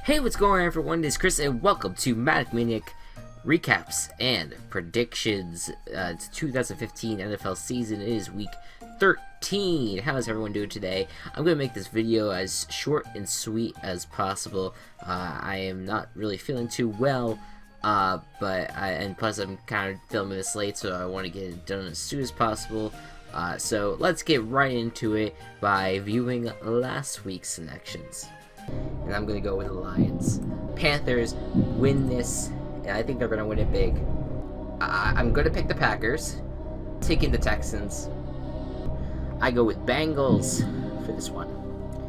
Hey, what's going on everyone? This is Chris and welcome to ManicManiac Recaps and Predictions. It's 2015 NFL season. It is week 13. How is everyone doing today? I'm going to make this video as short and sweet as possible. I am not really feeling too well, and plus I'm kind of filming this late, so I want to get it done as soon as possible. So let's get right into it by viewing last week's selections. And I'm going to go with the Lions. Panthers win this, and I think they're going to win it big. I'm going to pick the Packers, taking the Texans. I go with Bengals for this one.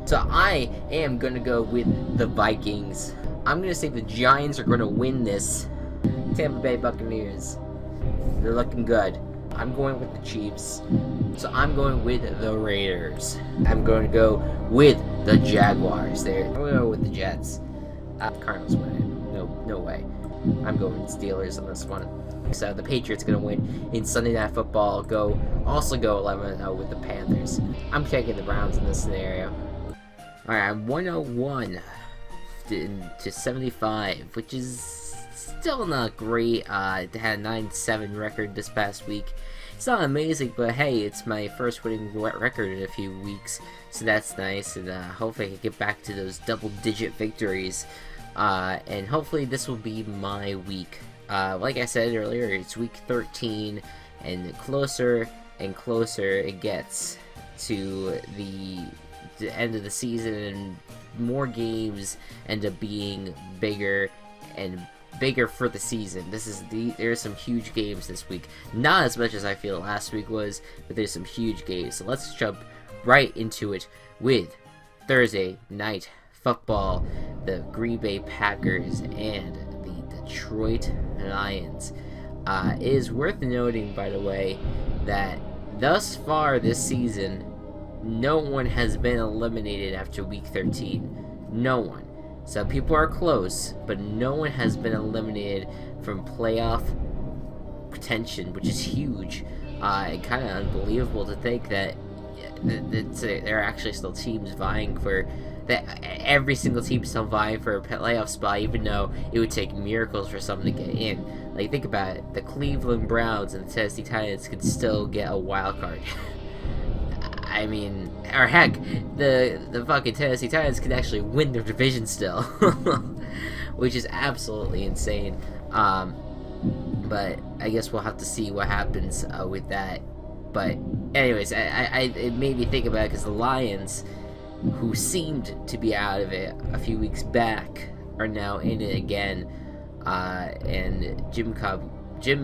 So I am going to go with the Vikings. I'm going to say the Giants are going to win this. Tampa Bay Buccaneers, they're looking good. I'm going with the Chiefs. So I'm going with the Raiders. I'm going to go with the Jaguars there. I'm going to go with the Jets. Cardinals win it. No way. I'm going with Steelers on this one. So the Patriots going to win in Sunday Night Football. Also go 11-0 with the Panthers. I'm taking the Browns in this scenario. Alright, I'm 101 to 75, which is still not great. They had a 9-7 record this past week. It's not amazing, but hey, it's my first winning record in a few weeks, so that's nice, and hopefully I can get back to those double-digit victories, and hopefully this will be my week. Like I said earlier, it's week 13, and closer and closer it gets to the end of the season, and more games end up being bigger and bigger for the season. There's some huge games this week. Not as much as I feel last week was, but there's some huge games. So let's jump right into it with Thursday Night Football. The Green Bay Packers and the Detroit Lions. It is worth noting, by the way, that thus far this season, no one has been eliminated after week 13. No one. Some people are close, but no one has been eliminated from playoff contention, which is huge. And kind of unbelievable to think that there are actually still teams vying for that. Every single team is still vying for a playoff spot, even though it would take miracles for someone to get in. Like, think about it: the Cleveland Browns and the Tennessee Titans could still get a wild card. I mean, or heck, the fucking Tennessee Titans can actually win their division still, which is absolutely insane. But I guess we'll have to see what happens with that. But anyways, it made me think about it because the Lions, who seemed to be out of it a few weeks back, are now in it again, and Jim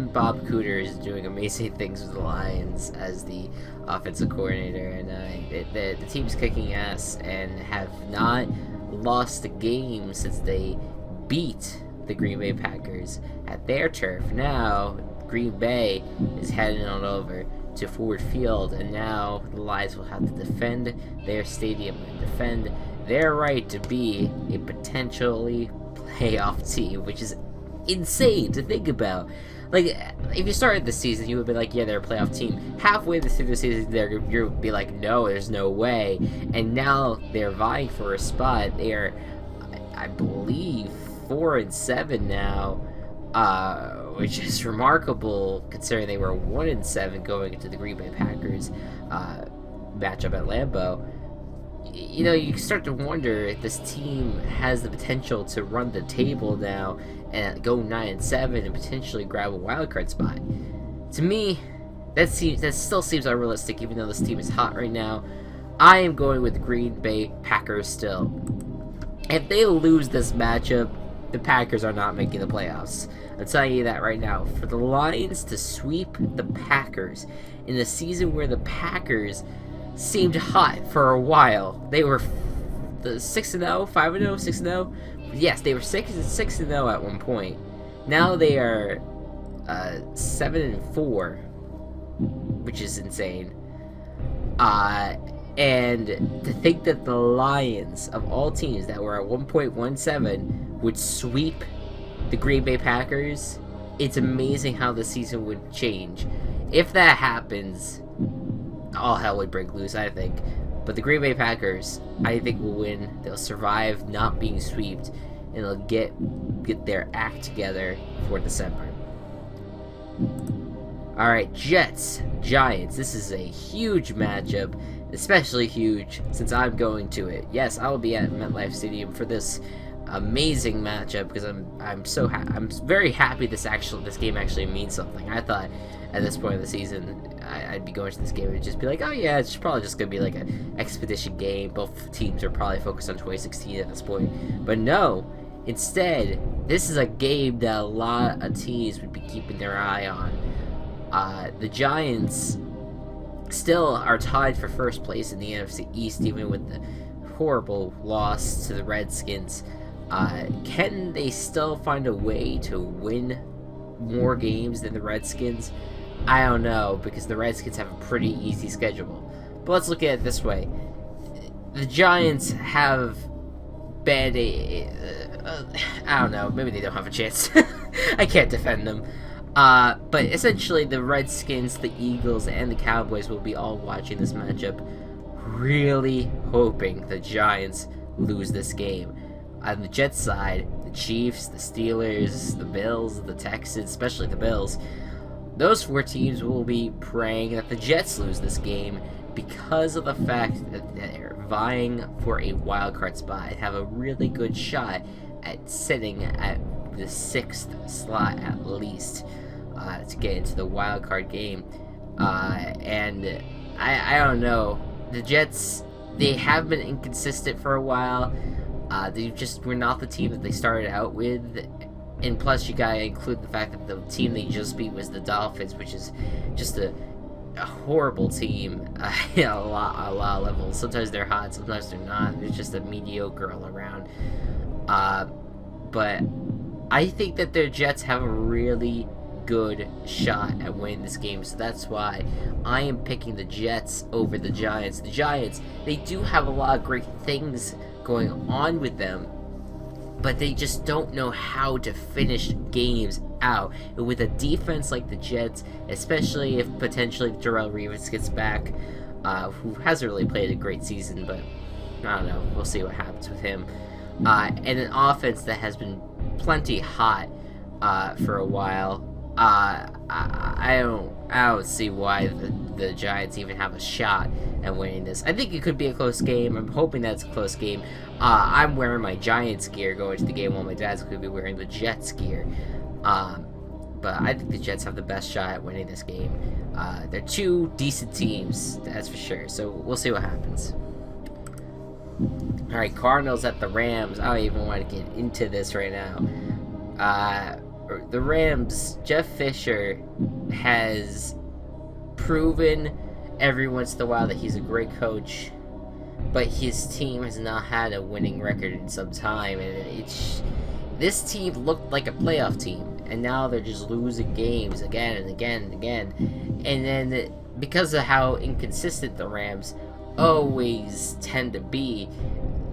Bob Cooter is doing amazing things with the Lions as the offensive coordinator, and the team's kicking ass and have not lost a game since they beat the Green Bay Packers at their turf. Now Green Bay is heading on over to Ford Field, and now the Lions will have to defend their stadium and defend their right to be a potentially playoff team, which is insane to think about. Like, if you started the season, you would be like, yeah, they're a playoff team. Halfway through the season, you would be like, no, there's no way. And now they're vying for a spot. They are, I believe, 4-7 now, which is remarkable considering they were 1-7 going into the Green Bay Packers matchup at Lambeau. You know, you start to wonder if this team has the potential to run the table now and go 9-7 and potentially grab a wildcard spot. To me, that still seems unrealistic, even though this team is hot right now. I am going with the Green Bay Packers still. If they lose this matchup, the Packers are not making the playoffs. I'm telling you that right now. For the Lions to sweep the Packers in a season where the Packers seemed hot for a while. They were 6-0, 5-0, 6-0. Yes, they were 6-0 at one point. Now they are 7-4, which is insane. And to think that the Lions, of all teams that were at 1.17, would sweep the Green Bay Packers, it's amazing how the season would change. If that happens, all hell would break loose, I think. But the Green Bay Packers, I think, will win. They'll survive not being swept. and they'll get their act together for December. Alright, Jets, Giants. This is a huge matchup, especially huge since I'm going to it. Yes, I will be at MetLife Stadium for this amazing matchup because I'm very happy this game actually means something. I thought at this point of the season I'd be going to this game and just be like, oh yeah, it's probably just gonna be like an expedition game. Both teams are probably focused on 2016 at this point, but no. Instead, this is a game that a lot of teams would be keeping their eye on. The Giants still are tied for first place in the NFC East, even with the horrible loss to the Redskins. Can they still find a way to win more games than the Redskins? I don't know, because the Redskins have a pretty easy schedule. But let's look at it this way. The Giants have been I don't know, maybe they don't have a chance. I can't defend them. But essentially the Redskins, the Eagles, and the Cowboys will be all watching this matchup, really hoping the Giants lose this game. On the Jets side, the Chiefs, the Steelers, the Bills, the Texans, especially the Bills, those four teams will be praying that the Jets lose this game because of the fact that they're vying for a wild card spot and have a really good shot at sitting at the 6th slot at least to get into the wild card game. And I don't know. The Jets, they have been inconsistent for a while. They just were not the team that they started out with. And plus, you gotta include the fact that the team they just beat was the Dolphins, which is just a horrible team at a lot of levels. Sometimes they're hot, sometimes they're not. It's just a mediocre all around. But I think that the Jets have a really good shot at winning this game, so that's why I am picking the Jets over the Giants. The Giants, they do have a lot of great things going on with them, but they just don't know how to finish games out. And with a defense like the Jets, especially if potentially Darrelle Revis gets back, who hasn't really played a great season, but I don't know, we'll see what happens with him. And an offense that has been plenty hot for a while. I don't see why the Giants even have a shot at winning this. I think it could be a close game. I'm hoping that's a close game. I'm wearing my Giants gear going to the game while my dad's going to be wearing the Jets gear. But I think the Jets have the best shot at winning this game. They're two decent teams, that's for sure. So we'll see what happens. Alright, Cardinals at the Rams. I don't even want to get into this right now. The Rams, Jeff Fisher has proven every once in a while that he's a great coach, but his team has not had a winning record in some time, and this team looked like a playoff team, and now they're just losing games again and again and again. And then because of how inconsistent the Rams always tend to be,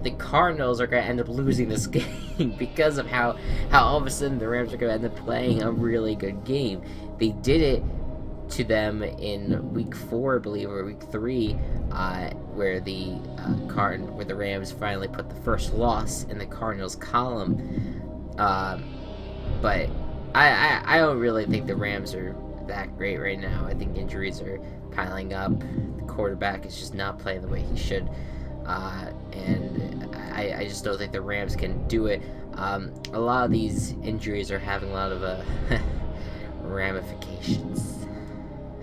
the Cardinals are going to end up losing this game because of how all of a sudden the Rams are going to end up playing a really good game. They did it to them in week 4, I believe, or week 3, where the Rams finally put the first loss in the Cardinals column. But I don't really think the Rams are that great right now. I think injuries are piling up. The quarterback is just not playing the way he should. And I just don't think the Rams can do it. A lot of these injuries are having a lot of ramifications.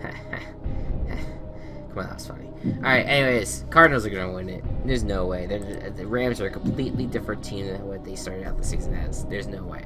Come on, that was funny. Alright, anyways, Cardinals are going to win it. There's no way. The Rams are a completely different team than what they started out the season as. There's no way.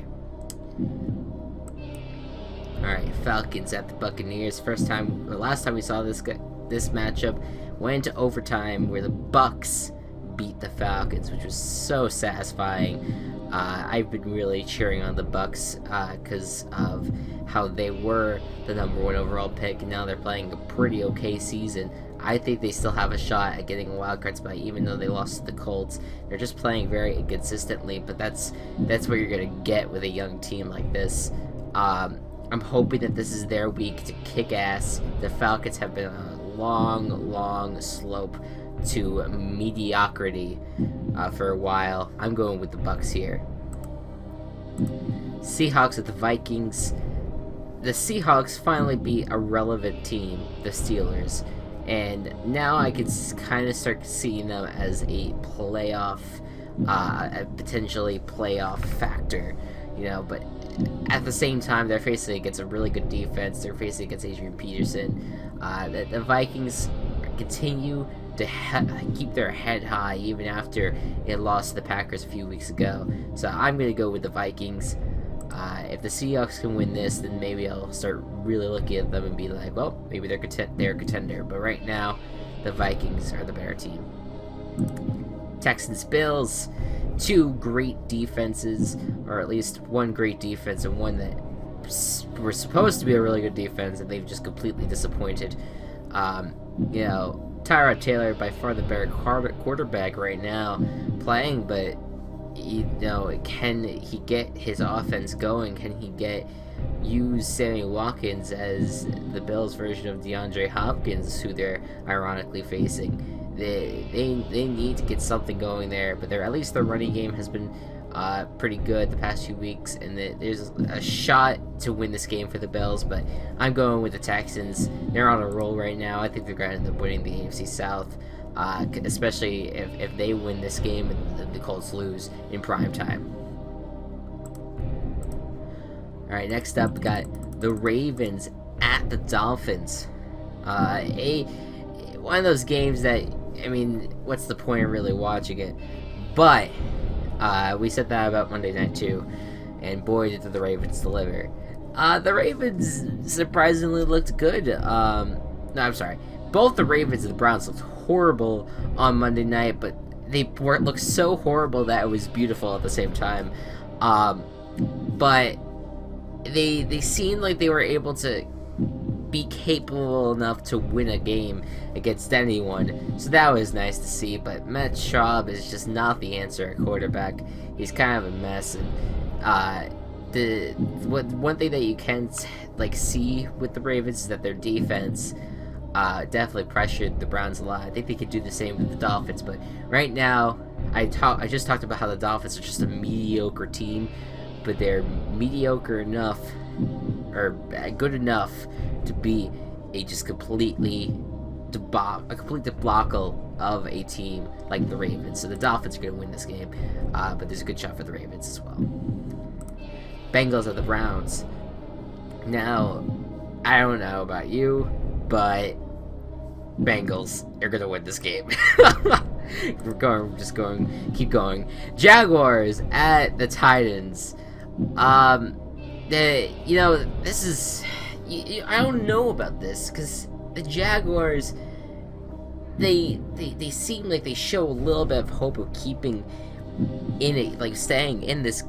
Alright, Falcons at the Buccaneers. Last time we saw this matchup went into overtime where the Bucs beat the Falcons, which was so satisfying. I've been really cheering on the Bucs because of how they were the number 1 overall pick, and now they're playing a pretty okay season. I think they still have a shot at getting a wild card spot, even though they lost to the Colts. They're just playing very inconsistently, but that's what you're gonna get with a young team like this. I'm hoping that this is their week to kick ass. The Falcons have been on a long slope to mediocrity for a while. I'm going with the Bucs here. Seahawks at the Vikings. The Seahawks finally beat a relevant team, the Steelers, and now I can kind of start seeing them as a playoff, a potentially playoff factor, but at the same time, they're facing against a really good defense. They're facing against Adrian Peterson. The Vikings continue to keep their head high even after it lost to the Packers a few weeks ago. So I'm going to go with the Vikings. If the Seahawks can win this, then maybe I'll start really looking at them and be like, well, maybe they're a contender. But right now, the Vikings are the better team. Texans, Bills, two great defenses, or at least one great defense and one that were supposed to be a really good defense, and they've just completely disappointed. Tyrod Taylor, by far the better quarterback right now, playing, but can he get his offense going? Can he use Sammy Watkins as the Bills' version of DeAndre Hopkins, who they're ironically facing? They need to get something going there, but at least their running game has been pretty good the past few weeks, and there's a shot to win this game for the Bills, but I'm going with the Texans. They're on a roll right now. I think they're going to end up winning the AFC South, especially if they win this game and the Colts lose in prime time. Alright, next up, we got the Ravens at the Dolphins. One of those games that, what's the point of really watching it? But we said that about Monday night too, and boy did the Ravens deliver. The Ravens surprisingly looked good. Both the Ravens and the Browns looked horrible on Monday night, but they looked so horrible that it was beautiful at the same time. But they seemed like they were able to be capable enough to win a game against anyone, so that was nice to see. But Matt Schaub is just not the answer at quarterback. He's kind of a mess, and one thing that you can see with the Ravens is that their defense definitely pressured the Browns a lot. I think they could do the same with the Dolphins, but right now I just talked about how the Dolphins are just a mediocre team, but they're mediocre enough, or good enough, to be a complete debacle of a team like the Ravens. So the Dolphins are going to win this game, but there's a good shot for the Ravens as well. Bengals at the Browns. Now, I don't know about you, but Bengals are going to win this game. Keep going. Jaguars at the Titans. This is... I don't know about this, because the Jaguars, they seem like they show a little bit of hope of keeping in it, staying in this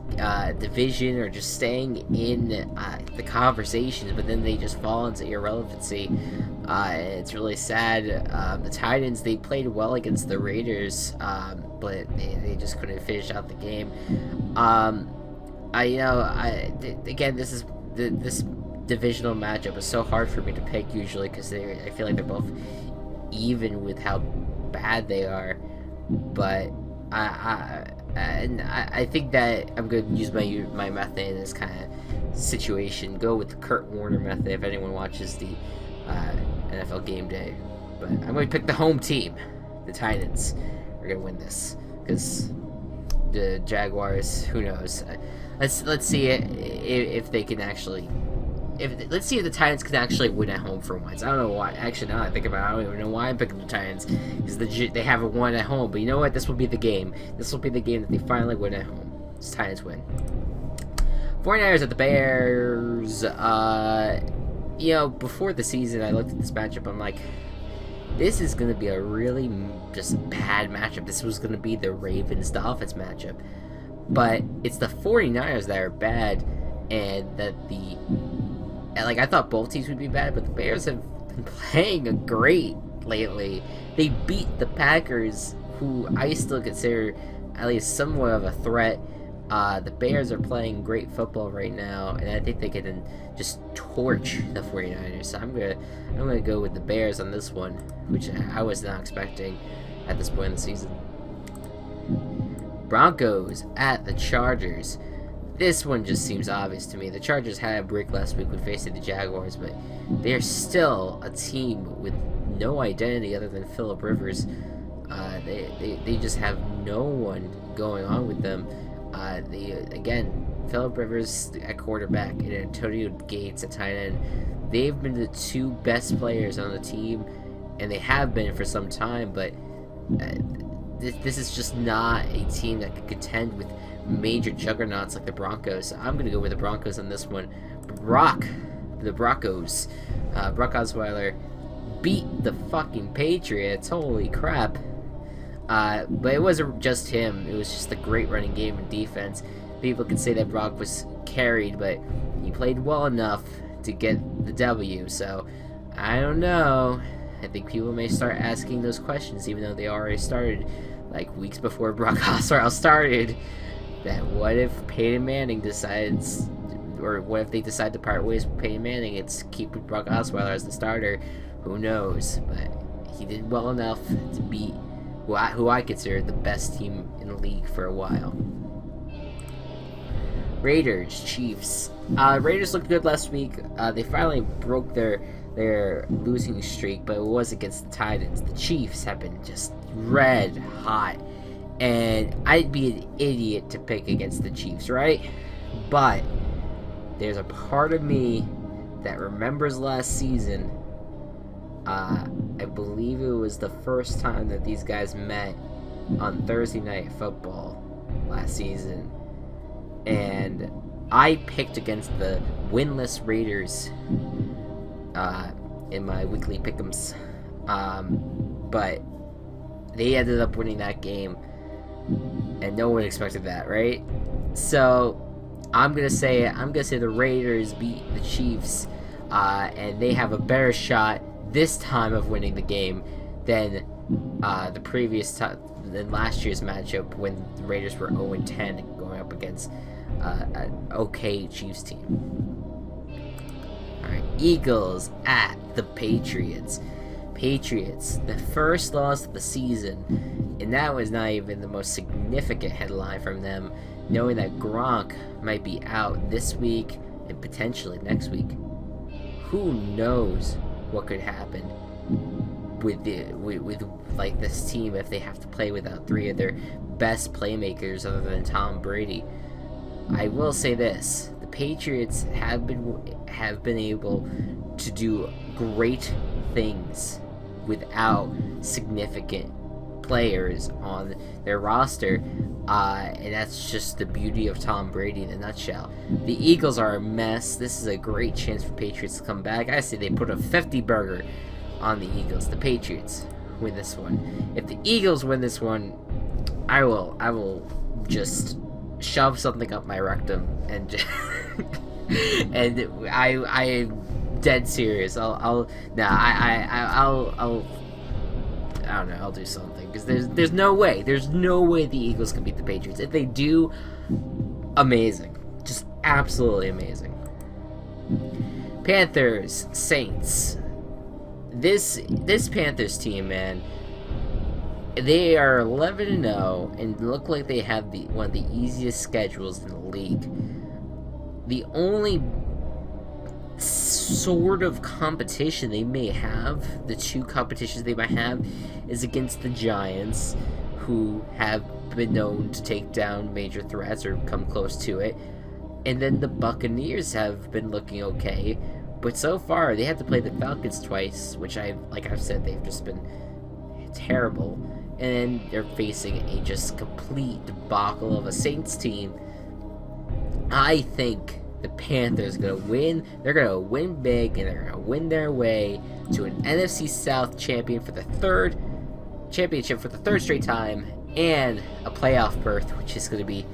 division, or just staying in the conversations, but then they just fall into irrelevancy. It's really sad. The Titans, they played well against the Raiders, but they just couldn't finish out the game. Again, this divisional matchup is so hard for me to pick usually, because I feel like they're both even with how bad they are, but I think that I'm going to use my method in this kind of situation. Go with the Kurt Warner method if anyone watches the NFL Game Day. But I'm going to pick the home team, the Titans. We're going to win this, because the Jaguars, who knows? Let's see if they can actually. Let's see if the Titans can actually win at home for once. I don't know why. Actually, now that I think about it, I don't even know why I'm picking the Titans, because they haven't won at home. But you know what? This will be the game. This will be the game that they finally win at home. It's Titans win. 49ers at the Bears. Before the season, I looked at this matchup. I'm like, this is going to be a really just bad matchup. This was going to be the Ravens-Dolphins matchup. But it's the 49ers that are bad, and that I thought both teams would be bad, but the Bears have been playing great lately. They beat the Packers, who I still consider at least somewhat of a threat. The Bears are playing great football right now, and I think they can just torch the 49ers. So I'm gonna go with the Bears on this one, which I was not expecting at this point in the season. Broncos at the Chargers. this one just seems obvious to me. The Chargers had a break last week when facing the Jaguars, but they're still a team with no identity other than Phillip Rivers. They just have no one going on with them. Phillip Rivers at quarterback and Antonio Gates at tight end. They've been the two best players on the team, and they have been for some time, but this is just not a team that can contend with major juggernauts like the Broncos. So I'm going to go with the Broncos on this one. The Broncos. Brock Osweiler beat the fucking Patriots. Holy crap. But it wasn't just him. It was just a great running game and defense. People could say that Brock was carried, but he played well enough to get the W. So, I don't know. I think people may start asking those questions, even though they already started like weeks before Brock Osweiler started. That what if Peyton Manning decides, or what if they decide to part ways with Peyton Manning? It's keep Brock Osweiler as the starter. Who knows? But he did well enough to beat who I consider the best team in the league for a while. Raiders, Chiefs. Raiders looked good last week. They finally broke their losing streak, but it was against the Titans. The Chiefs have been just red hot, and I'd be an idiot to pick against the Chiefs, right? But there's a part of me that remembers last season. I believe it was the first time that these guys met on Thursday Night Football last season, and I picked against the winless Raiders in my weekly pick'ems, but they ended up winning that game, and no one expected that, right? So I'm gonna say the Raiders beat the Chiefs, and they have a better shot this time of winning the game than than last year's matchup when the Raiders were 0-10 going up against an okay Chiefs team. Alright, Eagles at the Patriots. Patriots, the first loss of the season, and that was not even the most significant headline from them, knowing that Gronk might be out this week and potentially next week. Who knows what could happen with like this team if they have to play without three of their best playmakers other than Tom Brady. I will say this: the Patriots have been able to do great things without significant players on their roster, and that's just the beauty of Tom Brady in a nutshell. The Eagles are a mess. This is a great chance for Patriots to come back. I say they put a 50 burger on the Eagles. The Patriots win this one. If the Eagles win this one, I will just shove something up my rectum and just and I am dead serious. I'll do something, because there's no way the Eagles can beat the Patriots. If they do, amazing, just absolutely amazing. Panthers, Saints. This Panthers team, man, they are 11-0 and look like they have one of the easiest schedules in the league. The only sort of competition they may have, the two competitions they might have, is against the Giants, who have been known to take down major threats or come close to it, and then the Buccaneers have been looking okay, but so far they had to play the Falcons twice, which I've said, they've just been terrible, and then they're facing a just complete debacle of a Saints team. I think the Panthers are going to win. They're going to win big, and they're going to win their way to an NFC South championship for the third straight time, and a playoff berth, which is going to be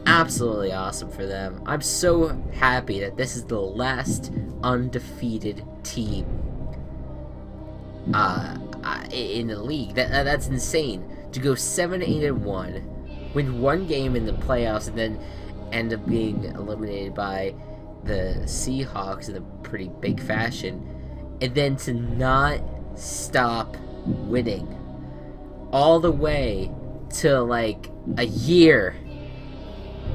absolutely awesome for them. I'm so happy that this is the last undefeated team in the league. That's insane. To go 7-8-1, win one game in the playoffs, and then end up being eliminated by the Seahawks in a pretty big fashion, and then to not stop winning all the way to like a year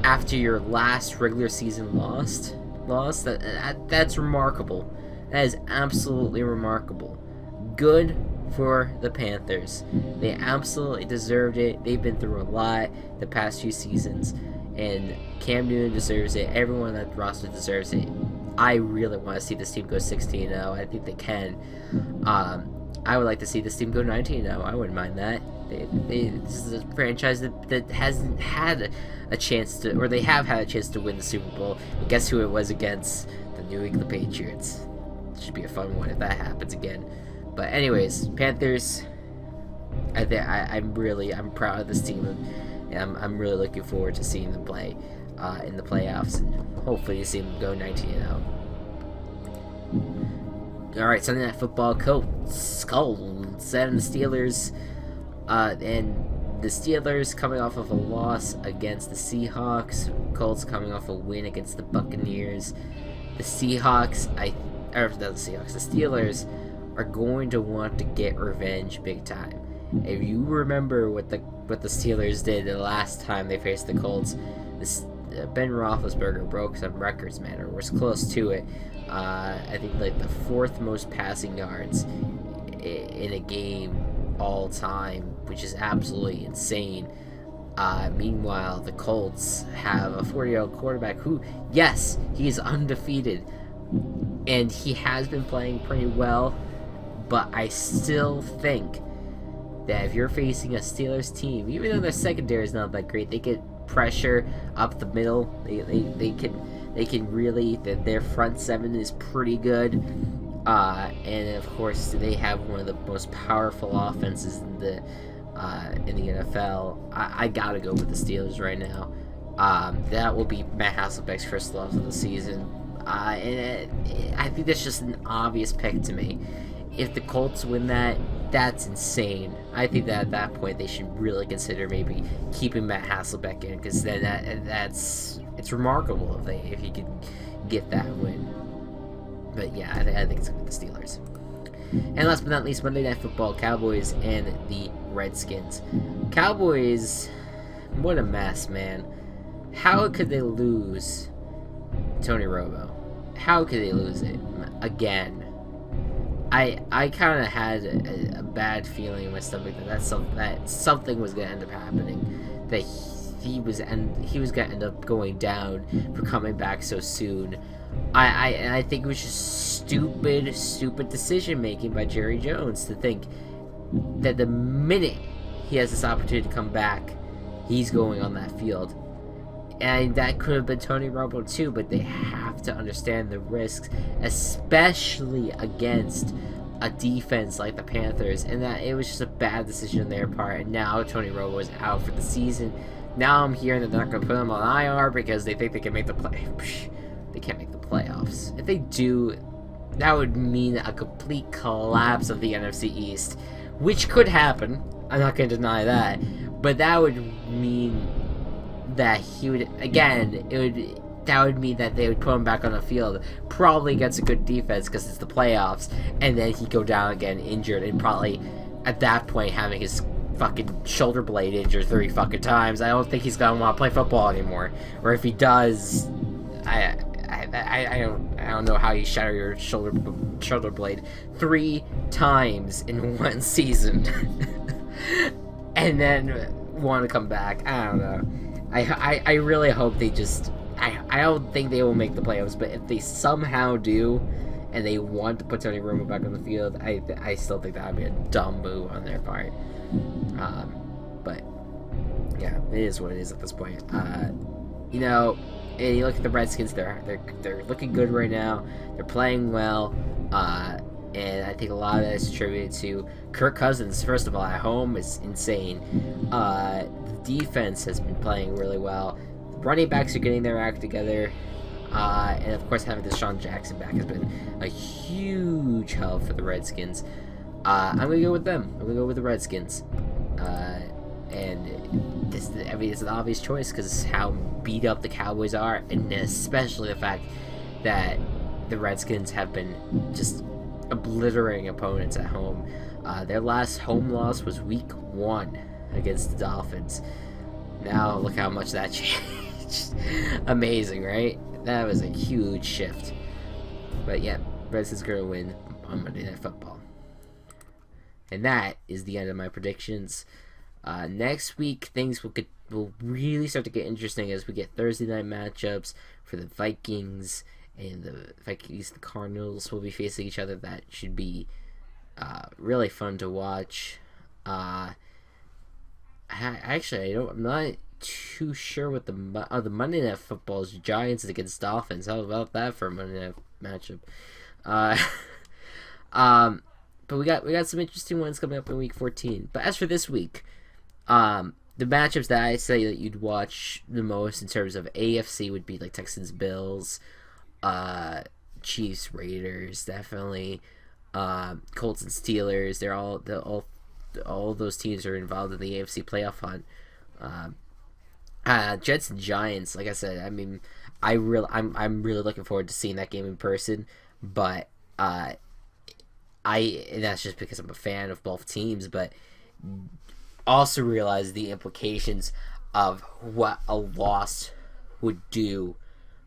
after your last regular season loss, that's remarkable. That is absolutely remarkable. Good for the Panthers. They absolutely deserved it. They've been through a lot the past few seasons, and Cam Newton deserves it. Everyone on that roster deserves it. I really want to see this team go 16-0. I think they can. I would like to see this team go 19-0. I wouldn't mind that. This is a franchise that hasn't had a chance to, or they have had a chance to win the Super Bowl. And guess who it was against? The New England Patriots. It should be a fun one if that happens again. But anyways, Panthers. I'm proud of this team, and I'm really looking forward to seeing them play in the playoffs, and hopefully to see them go 19-0. All right, Sunday Night Football, Colts and the Steelers, and the Steelers coming off of a loss against the Seahawks. Colts coming off a win against the Buccaneers. The Steelers are going to want to get revenge big time. If you remember what the Steelers did the last time they faced the Colts, Ben Roethlisberger broke some records, man, or was close to it. I think like the 4th most passing yards in a game all time, which is absolutely insane. Meanwhile, the Colts have a 40-year-old quarterback who, yes, he's undefeated, and he has been playing pretty well, but I still think that if you're facing a Steelers team, even though their secondary is not that great, they get pressure up the middle. They can really, their front 7 is pretty good, and of course they have one of the most powerful offenses in the NFL. I gotta go with the Steelers right now. That will be Matt Hasselbeck's first loss of the season, and I think that's just an obvious pick to me. If the Colts win that, that's insane. I think that at that point they should really consider maybe keeping Matt Hasselbeck in, because then it's remarkable if he can get that win. But yeah, I think it's going to be the Steelers. And last but not least, Monday Night Football, Cowboys and the Redskins. Cowboys, what a mess, man. How could they lose Tony Romo? How could they lose it again? I kind of had a bad feeling in my stomach that something was going to end up happening, that he was going to end up going down for coming back so soon. I think it was just stupid decision making by Jerry Jones to think that the minute he has this opportunity to come back, he's going on that field. And that could have been Tony Romo too, but they have to understand the risks, especially against a defense like the Panthers, and that it was just a bad decision on their part. And now Tony Romo is out for the season. Now I'm hearing that they're not going to put him on IR because they think they can make the play. They can't make the playoffs. If they do, that would mean a complete collapse of the NFC East, which could happen. I'm not going to deny that, but that would mean that that would mean that they would put him back on the field, probably against a good defense because it's the playoffs, and then he'd go down again injured, and probably at that point having his fucking shoulder blade injured 3 fucking times. I don't think he's gonna want to play football anymore. Or if he does, I don't know how you shatter your shoulder blade 3 times in one season, and then want to come back. I don't know. I really hope they just. I don't think they will make the playoffs, but if they somehow do, and they want to put Tony Romo back on the field, I still think that would be a dumb move on their part. But yeah, it is what it is at this point. And you look at the Redskins; they're looking good right now. They're playing well, and I think a lot of that is attributed to Kirk Cousins. First of all, at home is insane. The defense has been playing really well. Running backs are getting their act together, and of course having Deshaun Jackson back has been a huge help for the Redskins. I'm gonna go with them. I'm gonna go with the Redskins, and it's an obvious choice because how beat up the Cowboys are, and especially the fact that the Redskins have been just obliterating opponents at home. Their last home loss was Week 1 against the Dolphins. Now look how much that changed. Amazing, right? That was a huge shift. But yeah, Reds is going to win on Monday Night Football. And that is the end of my predictions. Next week, things will really start to get interesting as we get Thursday night matchups for the Vikings. And the Vikings and the Cardinals will be facing each other. That should be really fun to watch. I'm not too sure what the Monday Night Football is. Giants against Dolphins. How about that for a Monday Night matchup? But we got some interesting ones coming up in Week 14. But as for this week, the matchups that I say that you'd watch the most in terms of AFC would be like Texans, Bills, Chiefs, Raiders, definitely, Colts and Steelers. They're all those teams are involved in the AFC playoff hunt. Jets and Giants, like I said, I mean, I'm really looking forward to seeing that game in person, but that's just because I'm a fan of both teams, but also realize the implications of what a loss would do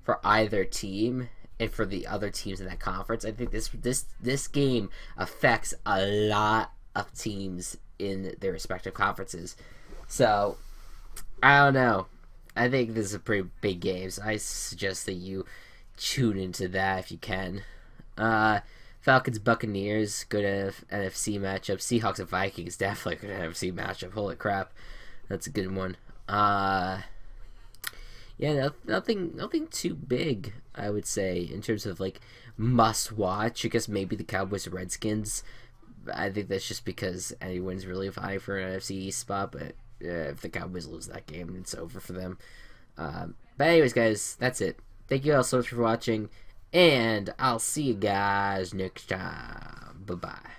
for either team and for the other teams in that conference. I think this game affects a lot of teams in their respective conferences. So, I don't know. I think this is a pretty big game, so I suggest that you tune into that if you can. Falcons, Buccaneers, good NFC matchup. Seahawks and Vikings, definitely good NFC matchup. Holy crap. That's a good one. Yeah, nothing too big, I would say, in terms of like must watch. I guess maybe the Cowboys and Redskins. I think that's just because anyone's really vying for an NFC East spot, but if the Cowboys lose that game, it's over for them. But anyways, guys, that's it. Thank you all so much for watching, and I'll see you guys next time. Bye-bye.